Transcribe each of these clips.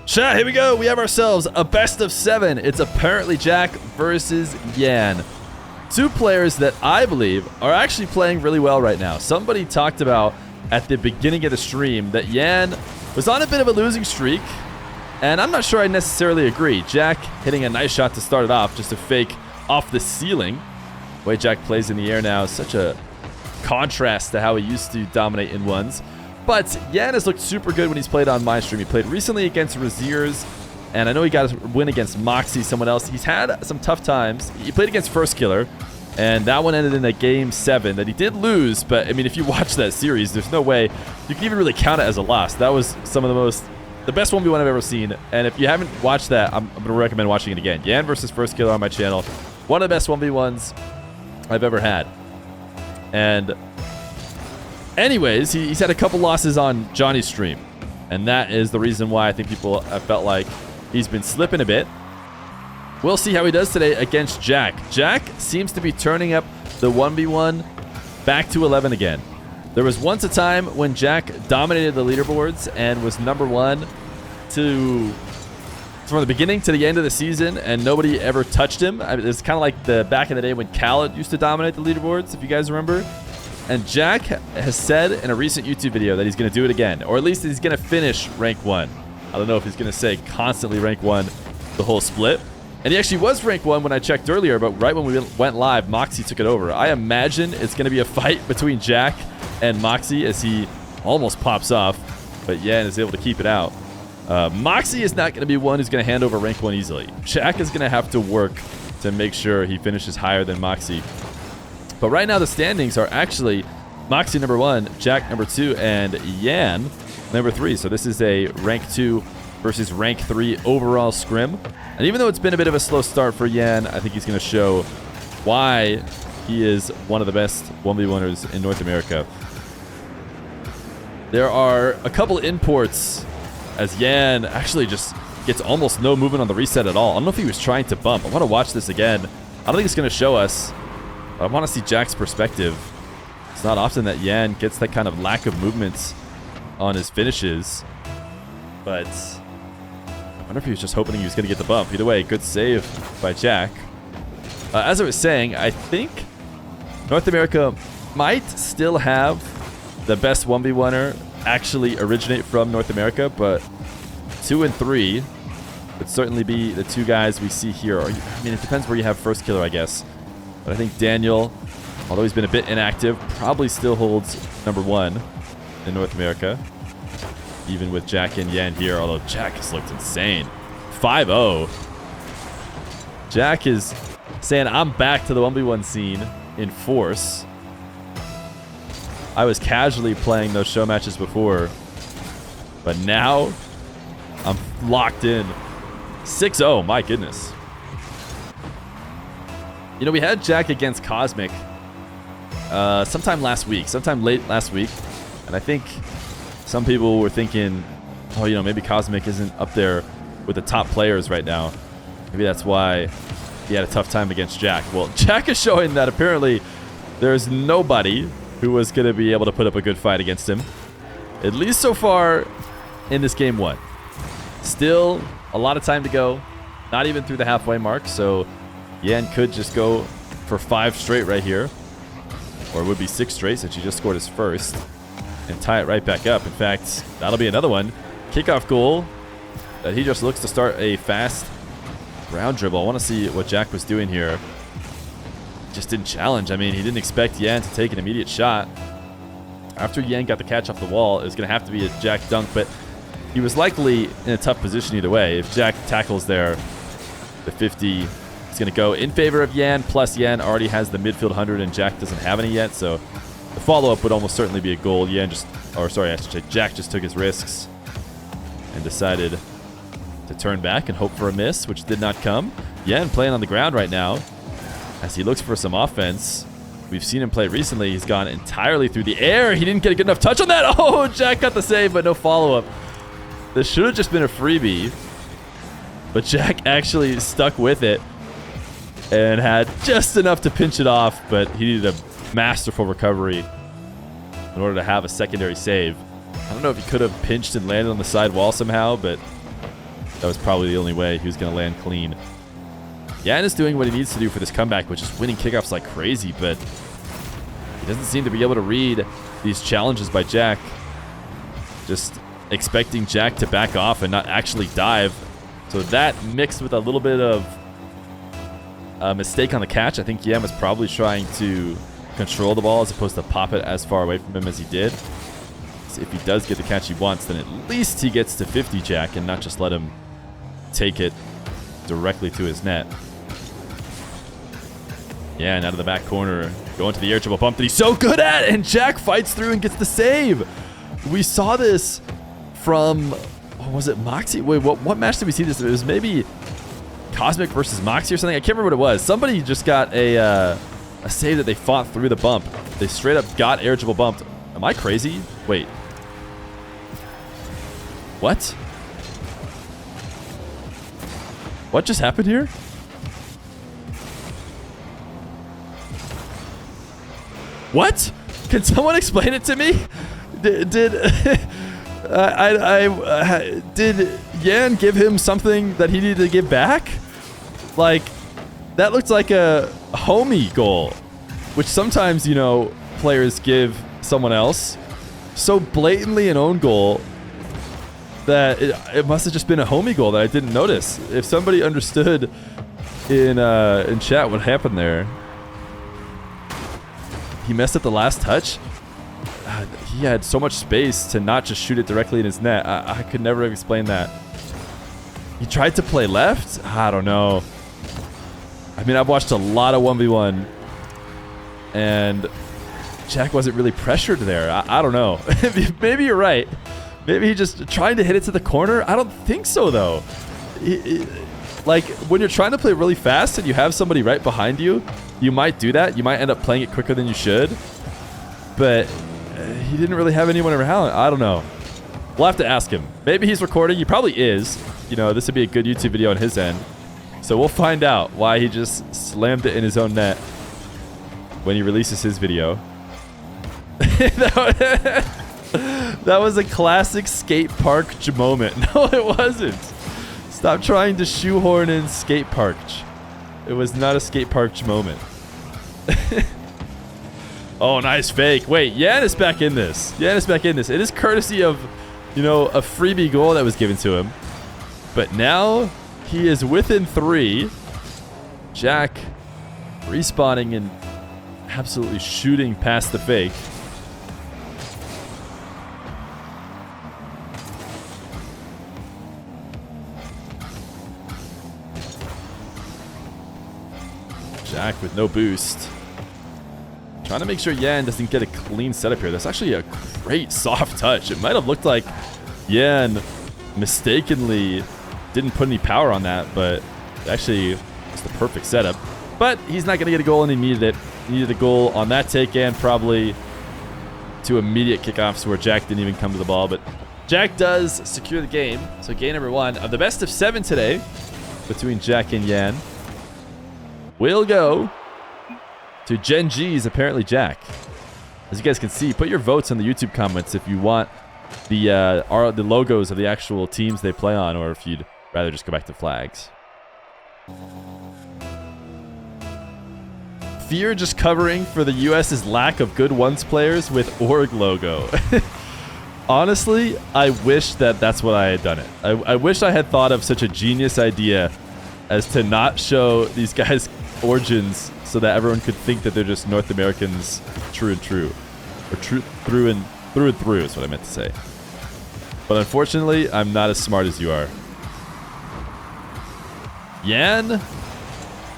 Chat, here we go. We have ourselves a best of 7. It's ApparentlyJack versus Yan. Two players that I believe are actually playing really well right now. Somebody talked about at the beginning of the stream that Yan was on a bit of a losing streak, and I'm not sure I necessarily agree. Jack hitting a nice shot to start it off, just a fake off the ceiling. The way Jack plays in the air now is such a contrast to how he used to dominate in ones. But Yan has looked super good when he's played on my stream. He played recently against Raziers, and I know he got a win against Moxie, someone else. He's had some tough times. He played against First Killer, and that one ended in a game 7 that he did lose. But, I mean, if you watch that series, there's no way you can even really count it as a loss. That was some of the best 1v1 I've ever seen. And if you haven't watched that, I'm going to recommend watching it again. Yan versus First Killer on my channel. One of the best 1v1s I've ever had. And anyways, he's had a couple losses on Johnny's stream, and that is the reason why I think people have felt like he's been slipping a bit. We'll see how he does today against Jack. Jack seems to be turning up the 1v1 back to 11 again. There was once a time when Jack dominated the leaderboards and was #1 from the beginning to the end of the season, and nobody ever touched him. I mean, it's kind of like the back in the day when Khaled used to dominate the leaderboards, if you guys remember. And Jack has said in a recent YouTube video that he's going to do it again, or at least he's going to finish rank 1. I don't know if he's going to say constantly rank 1 the whole split. And he actually was rank 1 when I checked earlier, but right when we went live, Moxie took it over. I imagine it's going to be a fight between Jack and Moxie as he almost pops off, but Yan is able to keep it out. Moxie is not going to be one who's going to hand over rank 1 easily. Jack is going to have to work to make sure he finishes higher than Moxie. But right now the standings are actually Moxie #1, Jack #2, and Yan #3. So this is a rank 2 versus rank 3 overall scrim. And even though it's been a bit of a slow start for Yan, I think he's going to show why he is one of the best 1v1ers in North America. There are a couple imports as Yan actually just gets almost no movement on the reset at all. I don't know if he was trying to bump. I want to watch this again. I don't think it's going to show us. I want to see Jack's perspective. It's not often that Yan gets that kind of lack of movements on his finishes. But I wonder if he was just hoping he was going to get the bump. Either way, good save by Jack. As I was saying, I think North America might still have the best 1v1er actually originate from North America, but 2 and 3 would certainly be the two guys we see here. I mean, it depends where you have First Killer, I guess. But I think Daniel, although he's been a bit inactive, probably still holds #1 in North America. Even with Jack and Yan here, although Jack has looked insane. 5-0. Jack is saying, I'm back to the 1v1 scene in force. I was casually playing those show matches before, but now I'm locked in. 6-0, my goodness. You know, we had Jack against Cosmic sometime late last week, and I think some people were thinking, oh, you know, maybe Cosmic isn't up there with the top players right now. Maybe that's why he had a tough time against Jack. Well, Jack is showing that apparently there's nobody who was going to be able to put up a good fight against him, at least so far in this game 1. Still a lot of time to go, not even through the halfway mark, so Yan could just go for 5 straight right here, or it would be 6 straight since he just scored his first, and tie it right back up. In fact, that'll be another one. Kickoff goal that he just looks to start a fast round dribble. I want to see what Jack was doing here. Just didn't challenge. I mean, he didn't expect Yan to take an immediate shot. After Yan got the catch off the wall, it was going to have to be a Jack dunk, but he was likely in a tough position either way. If Jack tackles there, the 50 is going to go in favor of Yan, plus Yan already has the midfield 100 and Jack doesn't have any yet, so the follow-up would almost certainly be a goal. Jack just took his risks and decided to turn back and hope for a miss, which did not come. Yan playing on the ground right now as he looks for some offense. We've seen him play recently. He's gone entirely through the air. He didn't get a good enough touch on that. Oh, Jack got the save, but no follow-up. This should have just been a freebie, but Jack actually stuck with it and had just enough to pinch it off, but he needed a masterful recovery in order to have a secondary save. I don't know if he could have pinched and landed on the side wall somehow, but that was probably the only way he was going to land clean. Yan is doing what he needs to do for this comeback, which is winning kickoffs like crazy, but he doesn't seem to be able to read these challenges by Jack. Just expecting Jack to back off and not actually dive. So that mixed with a little bit of a mistake on the catch. I think Yan was probably trying to control the ball as opposed to pop it as far away from him as he did. So if he does get the catch he wants, then at least he gets to 50 Jack and not just let him take it directly to his net. Yeah, and out of the back corner, going to the air triple bump that he's so good at, and Jack fights through and gets the save. We saw this from, oh, was it Moxie? Wait, what match did we see this? It was maybe Cosmic versus Moxie or something. I can't remember what it was. Somebody just got a save that they fought through the bump. They straight up got air triple bumped. Am I crazy? Wait. What? What just happened here? What? Can someone explain it to me? Did Yan give him something that he needed to give back? Like, that looked like a homie goal, which sometimes, you know, players give someone else. So blatantly an own goal that it must have just been a homie goal that I didn't notice. If somebody understood in chat what happened there. He messed up the last touch. He had so much space to not just shoot it directly in his net. I could never have explained that. He tried to play left? I don't know. I mean, I've watched a lot of 1v1, and Jack wasn't really pressured there. I don't know. Maybe you're right. Maybe he just trying to hit it to the corner. I don't think so, though. Like, when you're trying to play really fast and you have somebody right behind you, you might do that. You might end up playing it quicker than you should. But he didn't really have anyone around. I don't know. We'll have to ask him. Maybe he's recording. He probably is. You know, this would be a good YouTube video on his end. So we'll find out why he just slammed it in his own net when he releases his video. That was a classic skate park moment. No, it wasn't. Stop trying to shoehorn in skate park. It was not a skate park moment. Oh, nice fake. Wait, Yan is back in this. Yan is back in this. It is courtesy of, you know, a freebie goal that was given to him. But now he is within 3. Jack respawning and absolutely shooting past the fake. Jack with no boost. Trying to make sure Yan doesn't get a clean setup here. That's actually a great soft touch. It might have looked like Yan mistakenly didn't put any power on that, but actually it's the perfect setup. But he's not going to get a goal, and he needed it. He needed a goal on that take and probably 2 immediate kickoffs where Jack didn't even come to the ball. But Jack does secure the game. So game number 1 of the best of 7 today between Jack and Yan will go to Gen G's ApparentlyJack. As you guys can see, put your votes in the YouTube comments if you want the logos of the actual teams they play on, or if you'd rather just go back to flags. Feer just covering for the US's lack of good ones players with org logo. Honestly, I wish that's what I had done it. I wish I had thought of such a genius idea as to not show these guys origins so that everyone could think that they're just North Americans true and true. Or through and through is what I meant to say. But unfortunately, I'm not as smart as you are. Yan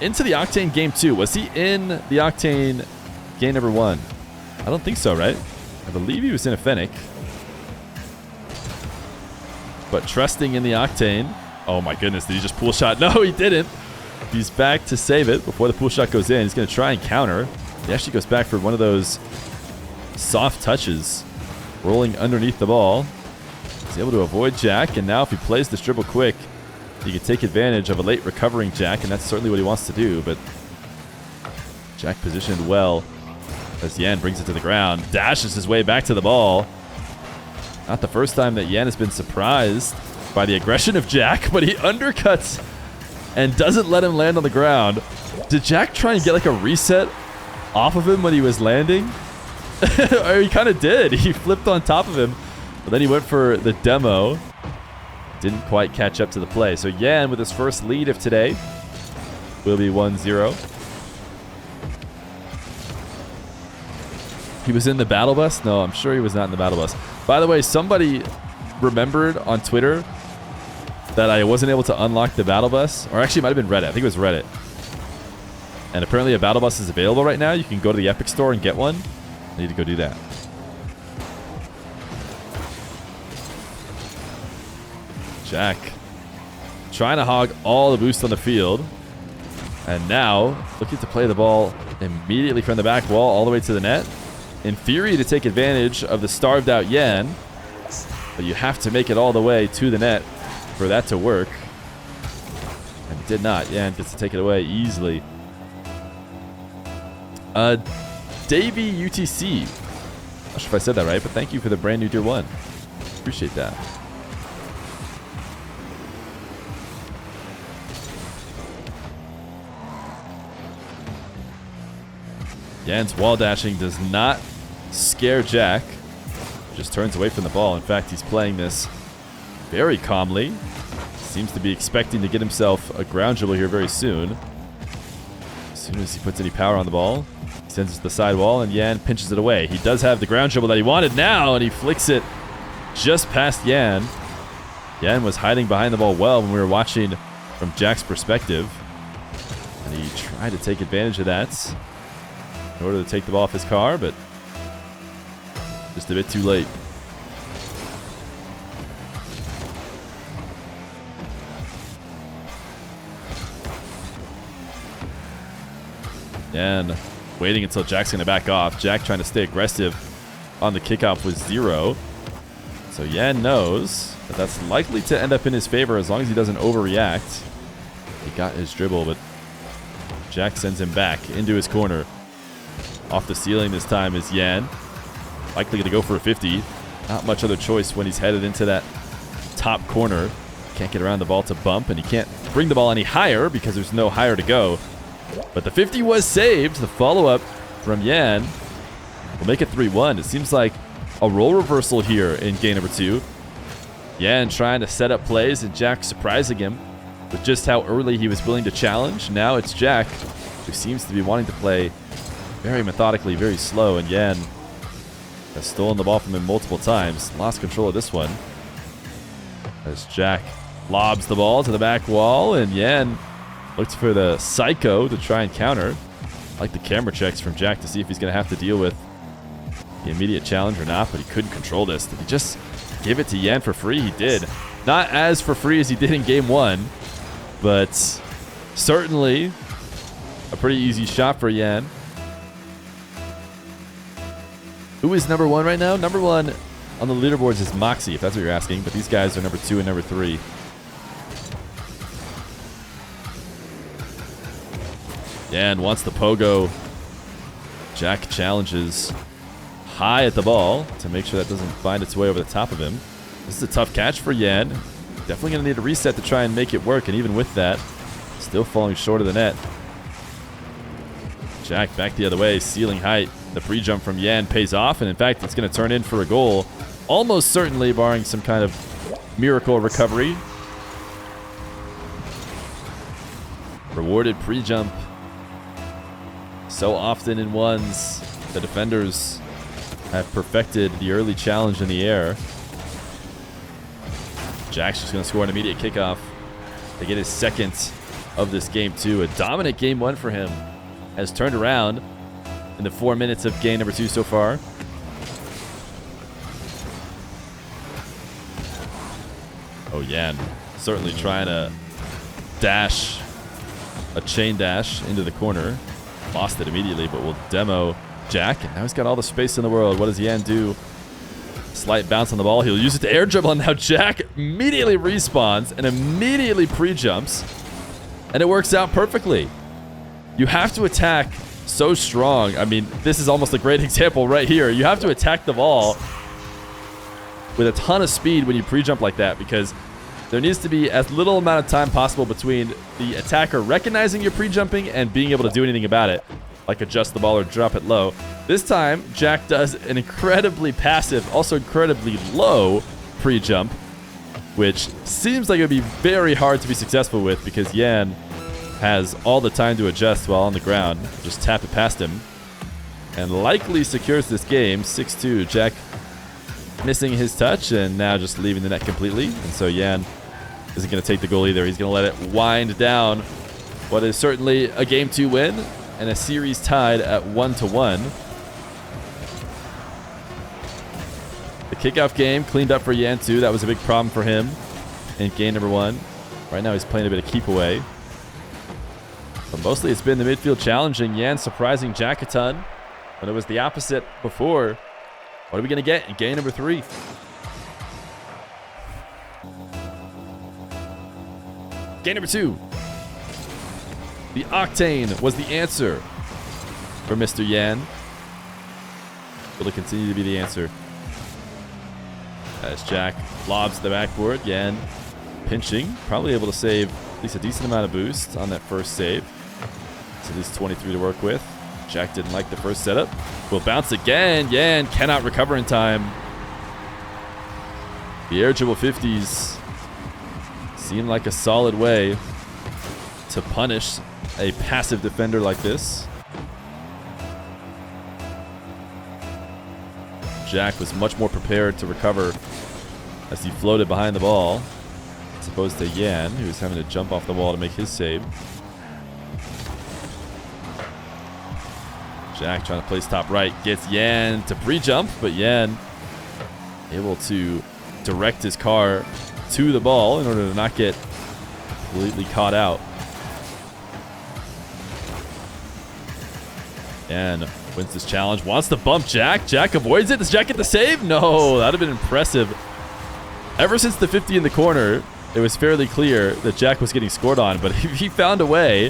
into the Octane game 2. Was he in the Octane game number 1? I don't think so, right? I believe he was in a Fennec. But trusting in the Octane. Oh my goodness, did he just pool shot? No, he didn't. He's back to save it before the pool shot goes in. He's going to try and counter. He actually goes back for one of those soft touches, rolling underneath the ball. He's able to avoid Jack, and now if he plays this dribble quick, he can take advantage of a late recovering Jack, and that's certainly what he wants to do. But Jack positioned well as Yan brings it to the ground, dashes his way back to the ball. Not the first time that Yan has been surprised by the aggression of Jack, but he undercuts and doesn't let him land on the ground. Did Jack try and get like a reset off of him when he was landing? Or he kind of did. He flipped on top of him, but then he went for the demo. Didn't quite catch up to the play. So Yan with his first lead of today will be 1-0. He was in the battle bus? No, I'm sure he was not in the battle bus. By the way, somebody remembered on Twitter that I wasn't able to unlock the battle bus. Or actually, it might have been Reddit. I think it was Reddit. And apparently a battle bus is available right now. You can go to the Epic Store and get one. I need to go do that. Jack trying to hog all the boost on the field. And now looking to play the ball immediately from the back wall all the way to the net. In theory to take advantage of the starved out Yan. But you have to make it all the way to the net for that to work. And it did not. Yan gets to take it away easily. Davey UTC. Not sure if I said that right, but thank you for the brand new tier 1. Appreciate that. Yan's wall dashing does not scare Jack. Just turns away from the ball. In fact, he's playing this very calmly. Seems to be expecting to get himself a ground dribble here very soon. As soon as he puts any power on the ball, he sends it to the side wall, and Yan pinches it away. He does have the ground dribble that he wanted now, and he flicks it just past Yan. Yan was hiding behind the ball well when we were watching from Jack's perspective. And he tried to take advantage of that in order to take the ball off his car, but just a bit too late. And waiting until Jack's going to back off. Jack trying to stay aggressive on the kickoff with 0. So Yan knows that that's likely to end up in his favor as long as he doesn't overreact. He got his dribble, but Jack sends him back into his corner. Off the ceiling this time is Yan. Likely going to go for a 50. Not much other choice when he's headed into that top corner. Can't get around the ball to bump, and he can't bring the ball any higher because there's no higher to go. But the 50 was saved. The follow-up from Yan will make it 3-1. It seems like a role reversal here in game number 2. Yan trying to set up plays, and Jack surprising him with just how early he was willing to challenge. Now it's Jack who seems to be wanting to play very methodically, very slow, and Yan has stolen the ball from him multiple times. Lost control of this one as Jack lobs the ball to the back wall, and Yan looks for the psycho to try and counter. I like the camera checks from Jack to see if he's going to have to deal with the immediate challenge or not, but he couldn't control this. Did he just give it to Yan for free? He did. Not as for free as he did in game 1, but certainly a pretty easy shot for Yan. Who is number 1 right now? Number 1 on the leaderboards is Moxie, if that's what you're asking, but these guys are number 2 and number 3. Yan wants the pogo. Jack challenges high at the ball to make sure that doesn't find its way over the top of him. This is a tough catch for Yan. Definitely going to need a reset to try and make it work, and even with that, still falling short of the net. Jack back the other way, ceiling height. The pre-jump from Yan pays off, and in fact, it's going to turn in for a goal. Almost certainly, barring some kind of miracle recovery. Rewarded pre-jump. So often in ones, the defenders have perfected the early challenge in the air. Jack's just going to score an immediate kickoff to get his second of this game 2. A dominant game 1 for him. Has turned around in the 4 minutes of game number 2 so far. Oh, Yan certainly trying to dash, a chain dash into the corner. Lost it immediately, but will demo Jack. And now he's got all the space in the world. What does Yan do? Slight bounce on the ball. He'll use it to air dribble, and now Jack immediately respawns and immediately pre-jumps. And it works out perfectly. You have to attack so strong. I mean, this is almost a great example right here. You have to attack the ball with a ton of speed when you pre-jump like that, because There needs to be as little amount of time possible between the attacker recognizing you're pre-jumping and being able to do anything about it, like adjust the ball or drop it low. This time, Jack does an incredibly passive, also incredibly low pre-jump, which seems like it would be very hard to be successful with because Yan has all the time to adjust while on the ground. Just tap it past him and likely secures this game. 6-2, Jack missing his touch and now just leaving the net completely. And so Yan isn't going to take the goal either. He's going to let it wind down what is certainly a Game 2 win and a series tied at 1-1. The kickoff game cleaned up for Yanxnz. That was a big problem for him in game number 1. Right now he's playing a bit of keep away. But mostly it's been the midfield challenging. Yan surprising Jack a ton. But it was the opposite before. What are we going to get in game number 3? Game number 2. The Octane was the answer for Mr. Yan. Will it continue to be the answer? As Jack lobs the backboard, Yan pinching. Probably able to save at least a decent amount of boost on that first save. So at least 23 to work with. Jack didn't like the first setup. Will bounce again. Yan cannot recover in time. The air dribble 50s seem like a solid way to punish a passive defender like this. Jack was much more prepared to recover as he floated behind the ball, as opposed to Yan, who was having to jump off the wall to make his save. Jack trying to place top right, gets Yan to pre-jump, but Yan able to direct his car to the ball in order to not get completely caught out. Yan wins this challenge, wants to bump Jack. Jack avoids it. Does Jack get the save? No, that would have been impressive. Ever since the 50 in the corner, it was fairly clear that Jack was getting scored on, but if he found a way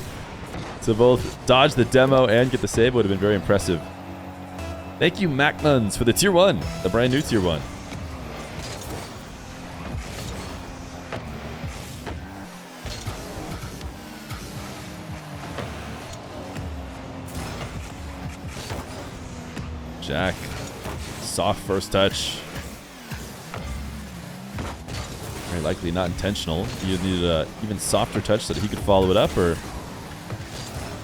to both dodge the demo and get the save, it would have been very impressive. Thank you, Yanxnz, for the tier 1, the brand new tier 1. Jack, soft first touch. Very likely not intentional. He needed an even softer touch so that he could follow it up, or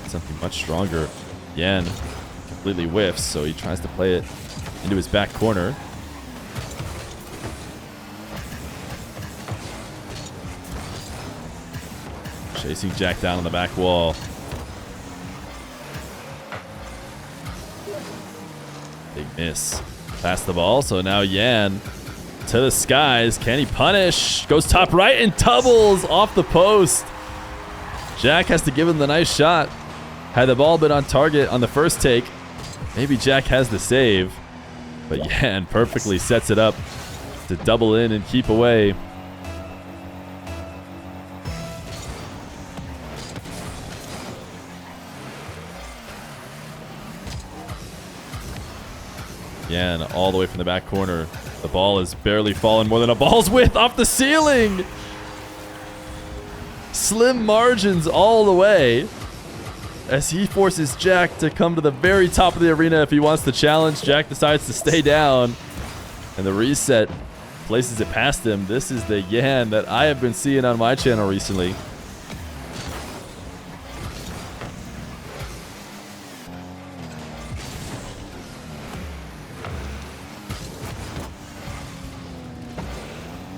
something much stronger. Yan completely whiffs, so he tries to play it into his back corner. Chasing Jack down on the back wall. Big miss. Pass the ball, so now Yan to the skies. Can he punish? Goes top right and doubles off the post. Jack has to give him the nice shot. Had the ball been on target on the first take, maybe Jack has the save. But Yan perfectly sets it up to double in and keep away. Yan all the way from the back corner. The ball has barely fallen more than a ball's width off the ceiling. Slim margins all the way as he forces Jack to come to the very top of the arena if he wants to challenge. Jack decides to stay down, and the reset places it past him. This is the Yan that I have been seeing on my channel recently.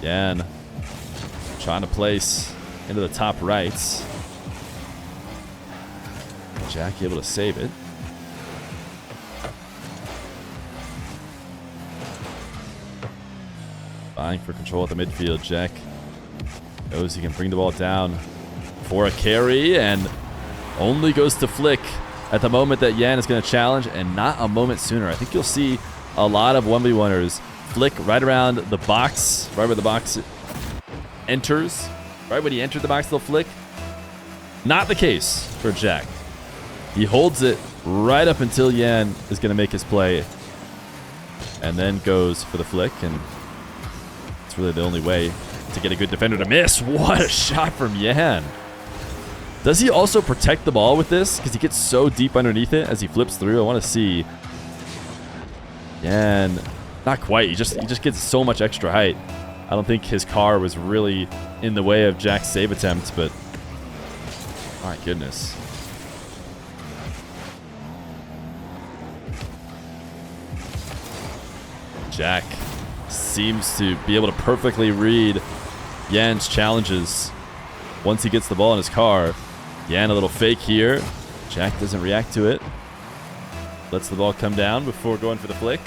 Yan trying to place into the top rights. Jack able to save it. Vying for control at the midfield. Jack knows he can bring the ball down for a carry and only goes to flick at the moment that Yan is going to challenge, and not a moment sooner. I think you'll see a lot of 1v1ers flick right around the box, right where the box enters. Right when he entered the box, they'll flick. Not the case for Jack. He holds it right up until Yan is going to make his play, and then goes for the flick, and it's really the only way to get a good defender to miss. What a shot from Yan. Does he also protect the ball with this? Because he gets so deep underneath it as he flips through. I want to see. Yan, not quite. He just gets so much extra height. I don't think his car was really in the way of Jack's save attempt, but my goodness. Jack seems to be able to perfectly read Yan's challenges once he gets the ball in his car. Yan a little fake here. Jack doesn't react to it. Lets the ball come down before going for the flick.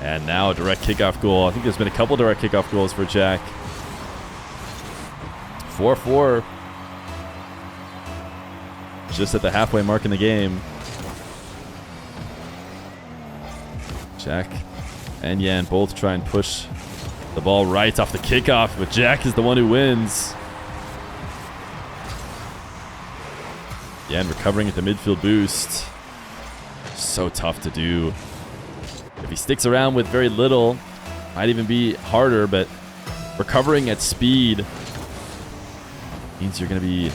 And now a direct kickoff goal. I think there's been a couple direct kickoff goals for Jack. 4-4. Just at the halfway mark in the game. Jack and Yan both try and push the ball right off the kickoff, but Jack is the one who wins. Yan recovering at the midfield boost. So tough to do. If he sticks around with very little, might even be harder, but recovering at speed means you're going to be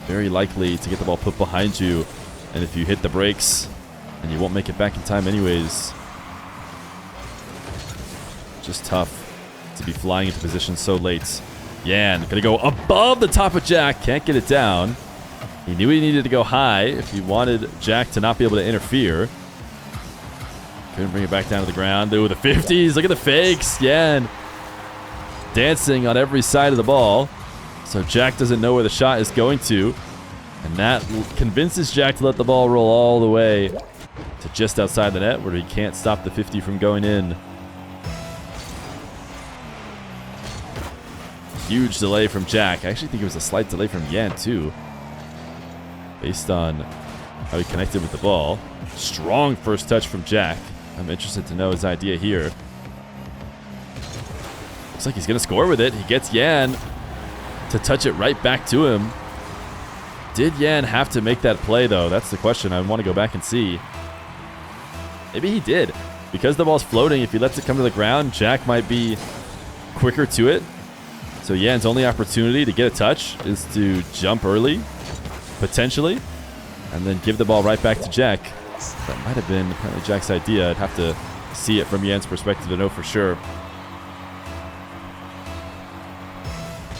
very likely to get the ball put behind you. And if you hit the brakes, and you won't make it back in time anyways. Just tough to be flying into position so late. Yan gonna go above the top of Jack. Can't get it down. He knew he needed to go high if he wanted Jack to not be able to interfere. Couldn't bring it back down to the ground. Ooh, the 50s. Look at the fakes. Yan dancing on every side of the ball. So Jack doesn't know where the shot is going to. And that convinces Jack to let the ball roll all the way to just outside the net where he can't stop the 50 from going in. Huge delay from Jack. I actually think it was a slight delay from Yan too, based on how he connected with the ball. Strong first touch from Jack. I'm interested to know his idea here. Looks like he's going to score with it. He gets Yan to touch it right back to him. Did Yan have to make that play though? That's the question. I want to go back and see. Maybe he did. Because the ball's floating, if he lets it come to the ground, Jack might be quicker to it. So Yan's only opportunity to get a touch is to jump early, potentially, and then give the ball right back to Jack. That might have been apparently Jack's idea. I'd have to see it from Yan's perspective to know for sure.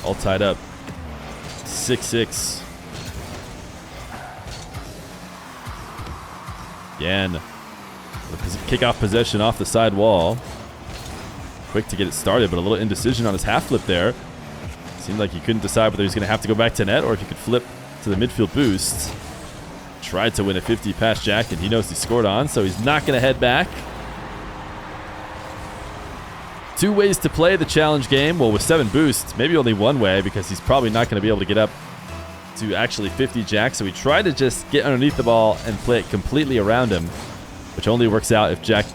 All tied up. 6-6. Yan. Kickoff possession off the side wall. Quick to get it started, but a little indecision on his half flip there. Seemed like he couldn't decide whether he was going to have to go back to net or if he could flip to the midfield boost. Tried to win a 50 past Jack, and he knows he scored on, so he's not going to head back. Two ways to play the challenge game. Well, with 7 boosts, maybe only one way because he's probably not going to be able to get up to actually 50 Jack. So he tried to just get underneath the ball and play it completely around him, which only works out if Jack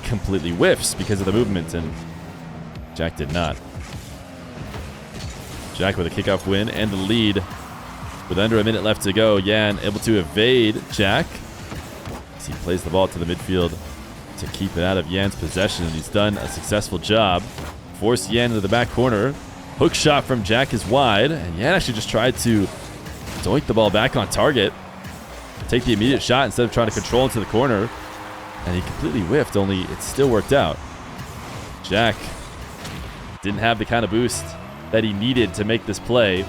completely whiffs because of the movement, and Jack did not. Jack with a kickoff win and the lead with under a minute left to go. Yan able to evade Jack as he plays the ball to the midfield to keep it out of Yan's possession, and he's done a successful job. Force Yan into the back corner. Hook shot from Jack is wide, and Yan actually just tried to doink the ball back on target, take the immediate shot instead of trying to control into the corner, and he completely whiffed, only it still worked out. Jack didn't have the kind of boost that he needed to make this play.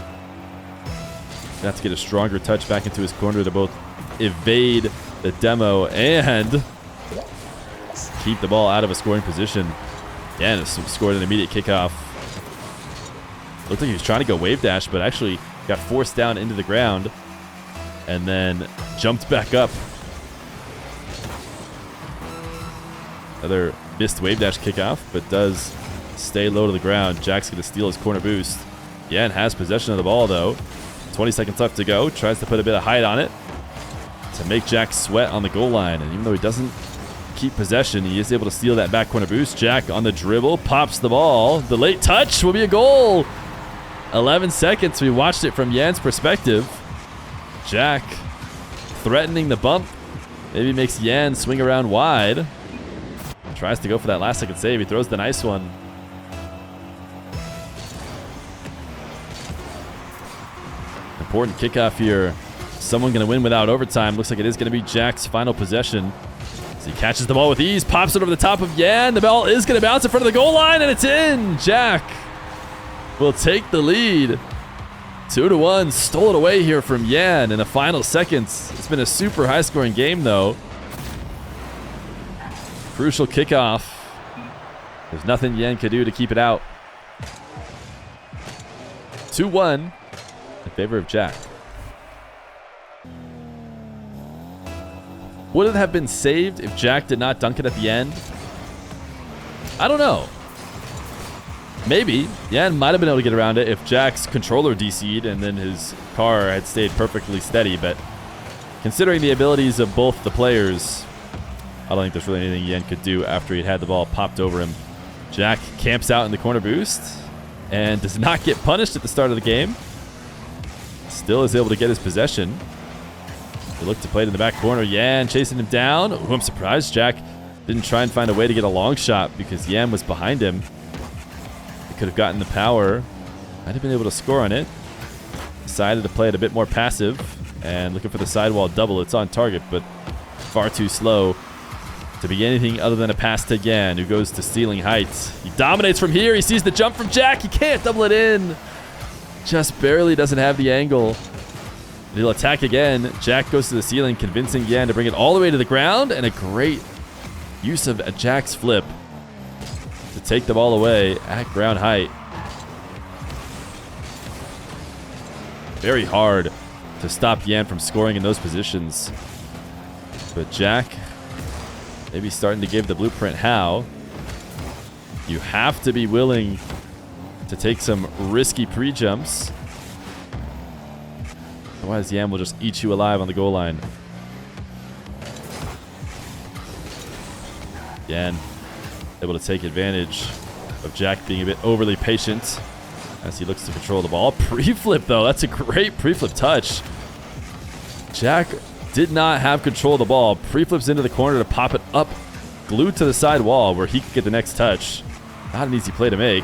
Got to get a stronger touch back into his corner to both evade the demo and keep the ball out of a scoring position. Yan scored an immediate kickoff. Looked like he was trying to go wave dash, but actually got forced down into the ground and then jumped back up. Another missed wave dash kickoff, but does stay low to the ground. Jack's going to steal his corner boost. Yan has possession of the ball, though. 20 seconds left to go. Tries to put a bit of height on it to make Jack sweat on the goal line. And even though he doesn't keep possession, he is able to steal that back corner boost. Jack on the dribble, pops the ball. The late touch will be a goal. 11 seconds. We watched it from Yan's perspective. Jack threatening the bump Maybe makes Yan swing around wide. Tries to go for that last second save. He throws the nice one. Important kickoff here. Someone going to win without overtime. Looks like it is going to be Jack's final possession. As he catches the ball with ease, pops it over the top of Yan. The ball is going to bounce in front of the goal line, and it's in. Jack will take the lead. 2-1. Stole it away here from Yan in the final seconds. It's been a super high-scoring game, though. Crucial kickoff. There's nothing Yan could do to keep it out. 2-1 in favor of Jack. Would it have been saved if Jack did not dunk it at the end? I don't know. Maybe. Yan might have been able to get around it if Jack's controller DC'd and then his car had stayed perfectly steady. But considering the abilities of both the players, I don't think there's really anything Yan could do after he'd had the ball popped over him. Jack camps out in the corner boost and does not get punished at the start of the game. Still is able to get his possession. They look to play it in the back corner. Yan chasing him down. Ooh, I'm surprised Jack didn't try and find a way to get a long shot because Yan was behind him. He could have gotten the power. Might have been able to score on it. Decided to play it a bit more passive and looking for the sidewall double. It's on target, but far too slow to be anything other than a pass to Yan, who goes to ceiling heights. He dominates from here. He sees the jump from Jack. He can't double it in. Just barely doesn't have the angle. He'll attack again. Jack goes to the ceiling, convincing Yan to bring it all the way to the ground, and a great use of Jack's flip to take the ball away at ground height. Very hard to stop Yan from scoring in those positions. But Jack maybe starting to give the blueprint how. You have to be willing to take some risky pre-jumps. Otherwise, Yan will just eat you alive on the goal line. Yan able to take advantage of Jack being a bit overly patient as he looks to control the ball. Pre-flip, though. That's a great pre-flip touch. Jack did not have control of the ball. Pre-flips into the corner to pop it up, glued to the side wall where he could get the next touch. Not an easy play to make.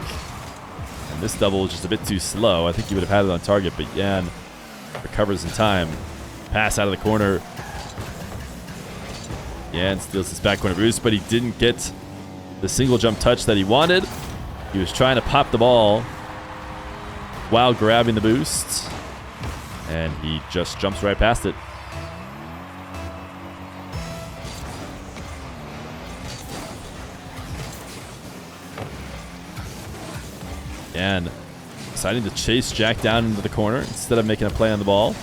And this double was just a bit too slow. I think he would have had it on target, but Yan recovers in time. Pass out of the corner. Yan steals his back corner boost, but he didn't get the single jump touch that he wanted. He was trying to pop the ball while grabbing the boost, and he just jumps right past it. Yan deciding to chase Jack down into the corner instead of making a play on the ball.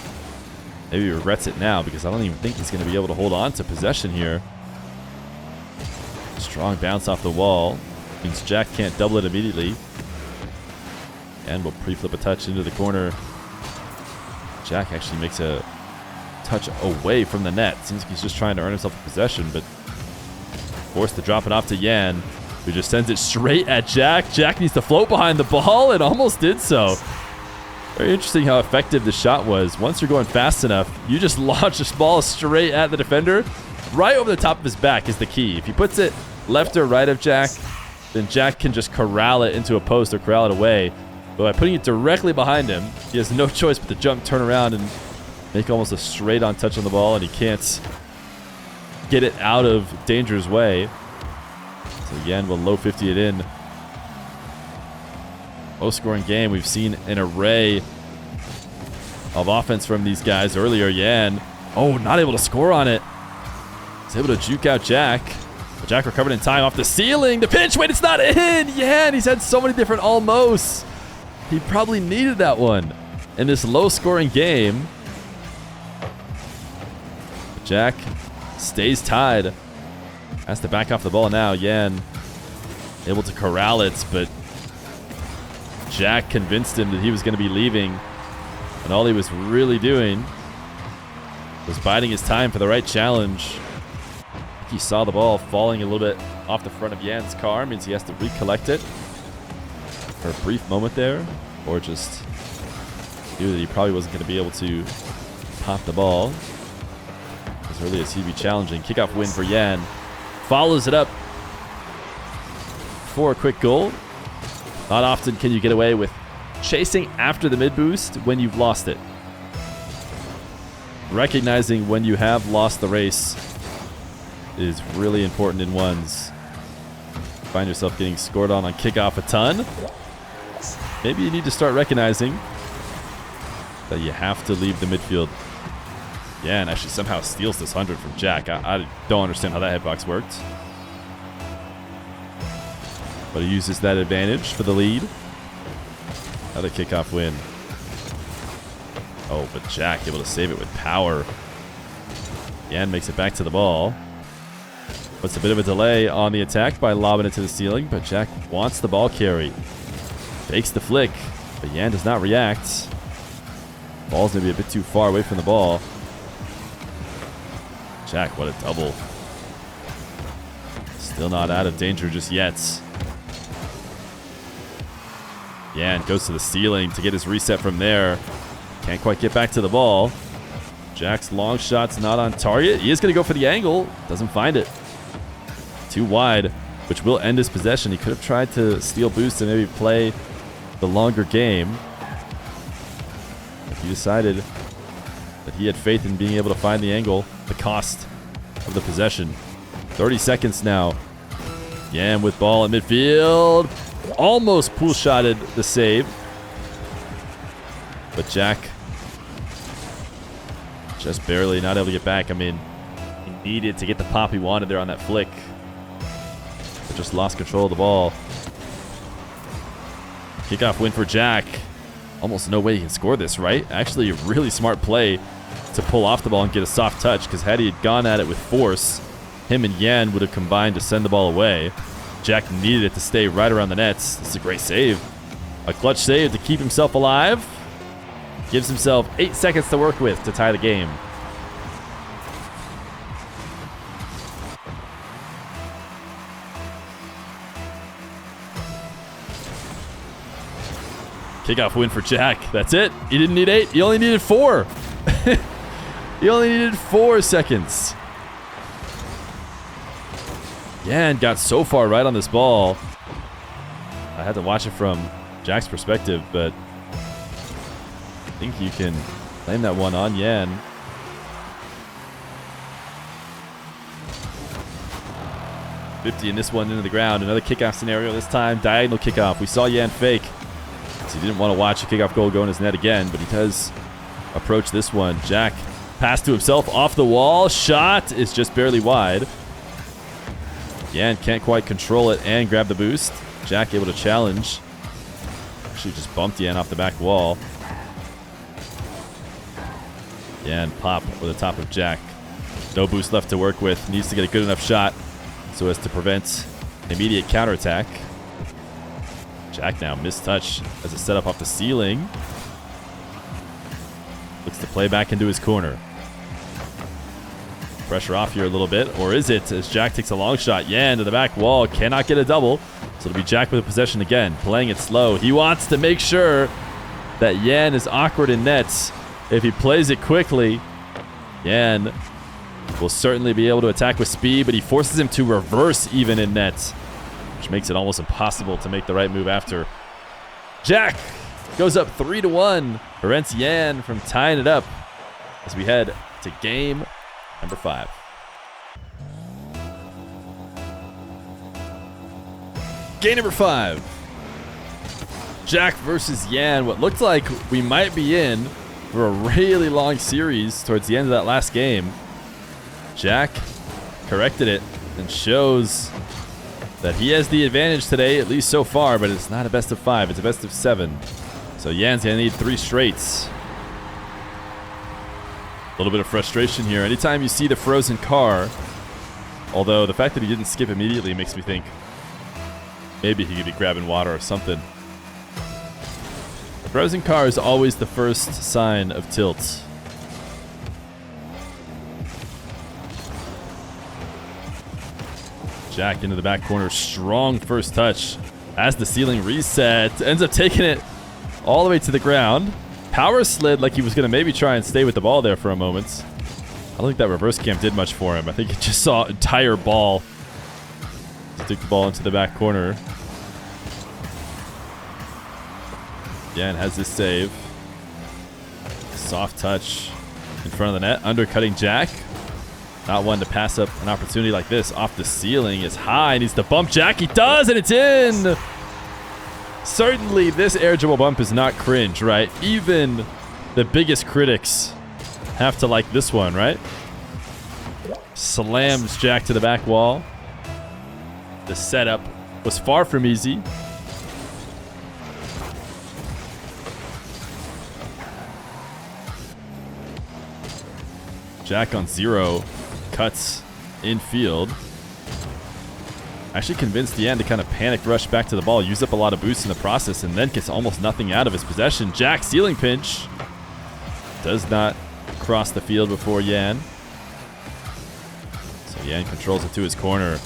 Maybe he regrets it now because I don't even think he's going to be able to hold on to possession here. Strong bounce off the wall. Means Jack can't double it immediately. And will pre-flip a touch into the corner. Jack actually makes a touch away from the net. Seems like he's just trying to earn himself a possession, but forced to drop it off to Yan, who just sends it straight at Jack. Jack needs to float behind the ball and almost did so. Very interesting how effective the shot was. Once you're going fast enough, you just launch this ball straight at the defender. Right over the top of his back is the key. If he puts it left or right of Jack, then Jack can just corral it into a post or corral it away. But by putting it directly behind him, he has no choice but to jump, turn around, and make almost a straight-on touch on the ball, and he can't get it out of danger's way. So again, we'll low 50 it in. Low-scoring game. We've seen an array of offense from these guys earlier. Yan, oh, not able to score on it. He's able to juke out Jack. But Jack recovered in time off the ceiling. The pitch, wait, it's not in. Yan, he's had so many different almosts. He probably needed that one in this low-scoring game. But Jack stays tied. Has to back off the ball now. Yan able to corral it, but Jack convinced him that he was going to be leaving, and all he was really doing was biding his time for the right challenge. He saw the ball falling a little bit off the front of Yan's car. Means he has to recollect it for a brief moment there, or just knew that he probably wasn't going to be able to pop the ball. Because as early as he'd be challenging. Kickoff win for Yan. Follows it up for a quick goal. Not often can you get away with chasing after the mid boost when you've lost it. Recognizing when you have lost the race is really important in ones. Find yourself getting scored on kickoff a ton. Maybe you need to start recognizing that you have to leave the midfield. Yeah, and actually somehow steals this 100 from Jack. I don't understand how that hitbox worked. But he uses that advantage for the lead. Another kickoff win. Oh, but Jack able to save it with power. Yan makes it back to the ball. Puts a bit of a delay on the attack by lobbing it to the ceiling, but Jack wants the ball carry. Fakes the flick, but Yan does not react. Ball's maybe a bit too far away from the ball. Jack, what a double. Still not out of danger just yet. Yan goes to the ceiling to get his reset from there. Can't quite get back to the ball. Jack's long shot's not on target. He is going to go for the angle. Doesn't find it. Too wide, which will end his possession. He could have tried to steal boost and maybe play the longer game. But he decided that he had faith in being able to find the angle, the cost of the possession. 30 seconds now. Yan with ball in midfield. Almost pool shotted the save. But Jack just barely not able to get back. I mean, he needed to get the pop he wanted there on that flick. But just lost control of the ball. Kickoff win for Jack. Almost no way he can score this, right? Actually, a really smart play to pull off the ball and get a soft touch, because had he had gone at it with force, him and Yan would have combined to send the ball away. Jack needed it to stay right around the nets. This is a great save. A clutch save to keep himself alive. Gives himself 8 seconds to work with to tie the game. Kickoff win for Jack. That's it. He didn't need 8. He only needed 4. He only needed 4 seconds. Yan got so far right on this ball. I had to watch it from Jack's perspective, but I think you can claim that one on Yan. .50 in this one into the ground. Another kickoff scenario this time. Diagonal kickoff. We saw Yan fake. So he didn't want to watch a kickoff goal go in his net again, but he does approach this one. Jack pass to himself off the wall. Shot is just barely wide. Yan can't quite control it and grab the boost. Jack able to challenge. Actually just bumped Yan off the back wall. Yan pop over the top of Jack. No boost left to work with. Needs to get a good enough shot so as to prevent immediate counterattack. Jack now missed touch as a setup off the ceiling. Looks to play back into his corner. Pressure off here a little bit, or is it? As Jack takes a long shot. Yan to the back wall, cannot get a double. So it'll be Jack with the possession again, playing it slow. He wants to make sure that Yan is awkward in nets. If he plays it quickly, Yan will certainly be able to attack with speed, but he forces him to reverse even in nets, which makes it almost impossible to make the right move after. Jack goes up 3-1, prevents Yan from tying it up as we head to game number 5. Game number 5. Jack versus Yan. What looked like we might be in for a really long series towards the end of that last game. Jack corrected it and shows that he has the advantage today, at least so far, but it's not a best of 5. It's a best of 7. So Yan's going to need 3 straights. A little bit of frustration here. Anytime you see the frozen car, although the fact that he didn't skip immediately makes me think maybe he could be grabbing water or something. The frozen car is always the first sign of tilt. Jack into the back corner. Strong first touch. As the ceiling reset, ends up taking it all the way to the ground. Power slid like he was going to maybe try and stay with the ball there for a moment. don't think that reverse cam did much for him. I think it just saw entire ball. Stick the ball into the back corner. Yan has this save. Soft touch in front of the net. Undercutting Jack. Not one to pass up an opportunity like this. Off the ceiling is high. Needs to bump Jack. He does, and it's in. Certainly, this air dribble bump is not cringe, right? Even the biggest critics have to like this one, right? Slams Jack to the back wall. The setup was far from easy. Jack on 0. Cuts infield. Actually convinced Yan to kind of panic rush back to the ball, use up a lot of boost in the process, and then gets almost nothing out of his possession. Jack ceiling pinch. Does not cross the field before Yan. So Yan controls it to his corner.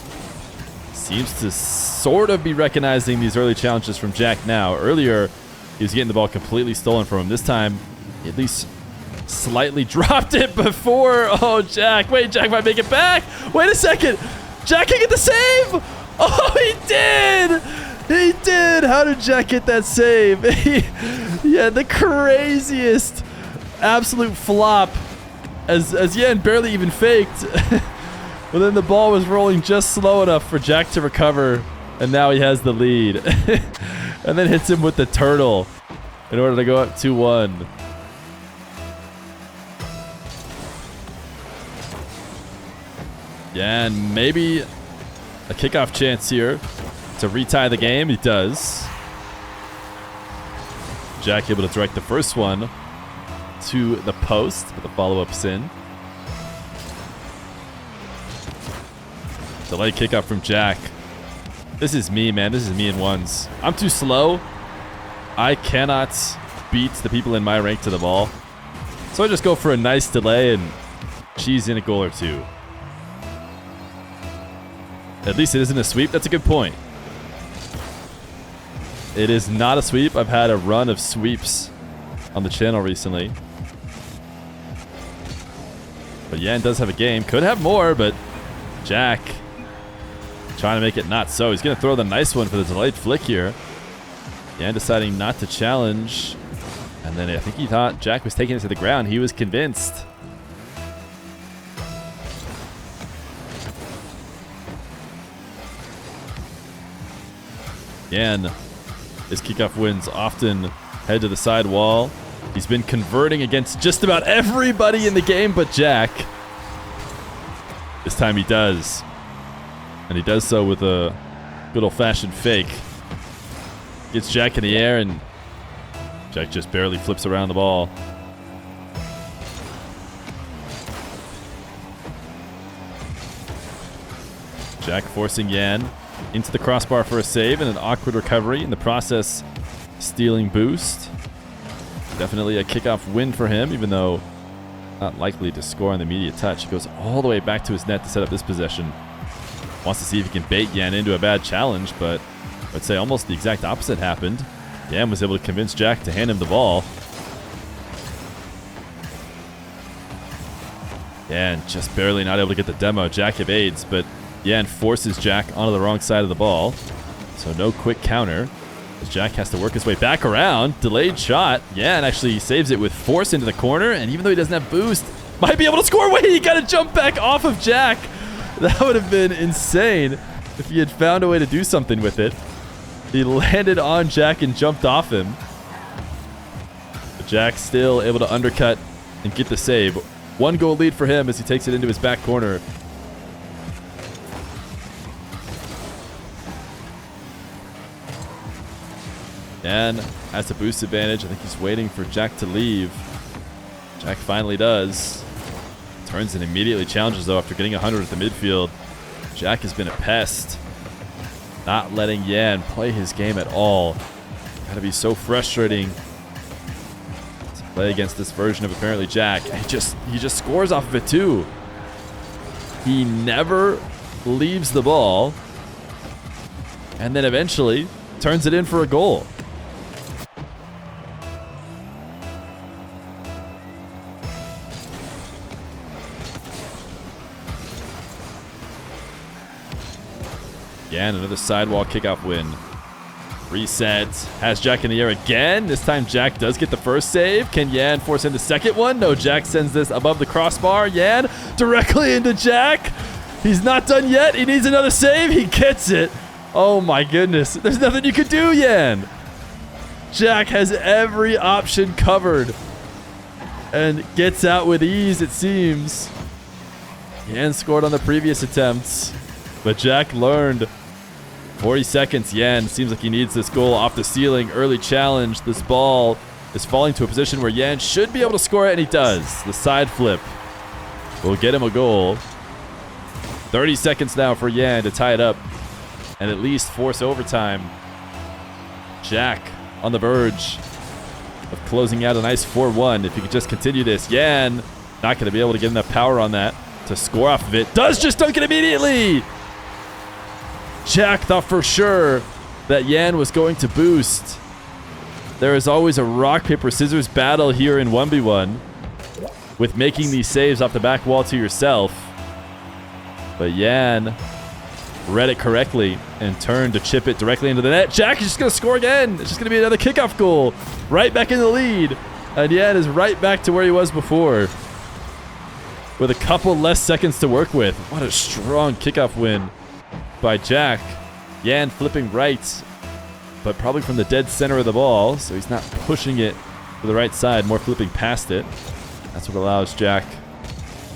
Seems to sort of be recognizing these early challenges from Jack now. Earlier, he was getting the ball completely stolen from him. This time, at least slightly dropped it before. Oh, Jack. Wait, Jack might make it back. Wait a second. Jack can get the save. Oh, he did. He did. How did Jack get that save? He had the craziest absolute flop as Yan barely even faked. But then the ball was rolling just slow enough for Jack to recover, and now he has the lead. And then hits him with the turtle in order to go up 2-1. Yeah, and maybe a kickoff chance here to retie the game. He does. Jack able to direct the first one to the post with a follow-up sin. Delayed kickoff from Jack. This is me, man. This is me in ones. I'm too slow. I cannot beat the people in my rank to the ball. So I just go for a nice delay and cheese in a goal or two. At least it isn't a sweep. That's a good point. It is not a sweep. I've had a run of sweeps on the channel recently. But Yan does have a game. Could have more, but Jack trying to make it not so. He's going to throw the nice one for the delayed flick here. Yan deciding not to challenge. And then I think he thought Jack was taking it to the ground. He was convinced. Yan, his kickoff wins often head to the side wall. He's been converting against just about everybody in the game but Jack. This time he does. And he does so with a good old-fashioned fake. Gets Jack in the air, and Jack just barely flips around the ball. Jack forcing Yan into the crossbar for a save and an awkward recovery. In the process, stealing boost. Definitely a kickoff win for him, even though not likely to score on the immediate touch. He goes all the way back to his net to set up this possession. Wants to see if he can bait Yan into a bad challenge, but I'd say almost the exact opposite happened. Yan was able to convince Jack to hand him the ball. Yan just barely not able to get the demo. Jack evades, but Yan forces Jack onto the wrong side of the ball. So no quick counter. As Jack has to work his way back around. Delayed shot. Yan actually saves it with force into the corner, and even though he doesn't have boost, might be able to score. Wait, he got to jump back off of Jack. That would have been insane if he had found a way to do something with it. He landed on Jack and jumped off him. But Jack still able to undercut and get the save. 1 goal lead for him as he takes it into his back corner. Dan has the boost advantage. I think he's waiting for Jack to leave. Jack finally does. Turns and immediately challenges, though, after getting 100 at the midfield. Jack has been a pest. Not letting Yan play his game at all. Gotta be so frustrating to play against this version of ApparentlyJack. He just scores off of it, too. He never leaves the ball. And then eventually turns it in for a goal. Again, another sidewall kickoff win. Reset. Has Jack in the air again. This time Jack does get the first save. Can Yan force in the second one? No, Jack sends this above the crossbar. Yan directly into Jack. He's not done yet. He needs another save. He gets it. Oh my goodness. There's nothing you can do, Yan. Jack has every option covered and gets out with ease, it seems. Yan scored on the previous attempts, but Jack learned. 40 seconds. Yan seems like he needs this goal off the ceiling. Early challenge. This ball is falling to a position where Yan should be able to score it, and he does. The side flip will get him a goal. 30 seconds now for Yan to tie it up and at least force overtime. Jack on the verge of closing out a nice 4-1. If he could just continue this. Yan not going to be able to get enough power on that to score off of it. Does just dunk it immediately. Jack thought for sure that Yan was going to boost. There is always a rock, paper, scissors battle here in 1v1 with making these saves off the back wall to yourself. But Yan read it correctly and turned to chip it directly into the net. Jack is just going to score again. It's just going to be another kickoff goal. Right back in the lead. And Yan is right back to where he was before, with a couple less seconds to work with. What a strong kickoff win by Jack. Yan flipping right, but probably from the dead center of the ball, so he's not pushing it to the right side, more flipping past it. That's what allows Jack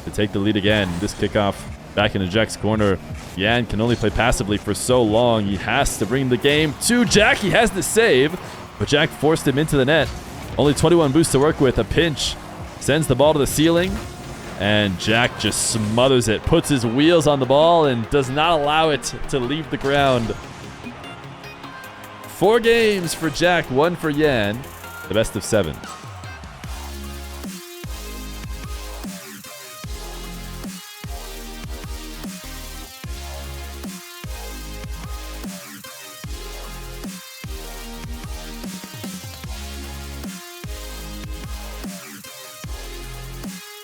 to take the lead again. This kickoff back into Jack's corner. Yan can only play passively for so long. He has to bring the game to Jack. He has the save, but Jack forced him into the net. Only 21 boosts to work with. A pinch sends the ball to the ceiling, and Jack just smothers it, puts his wheels on the ball, and does not allow it to leave the ground. 4 games for Jack, 1 for Yan, the best of 7.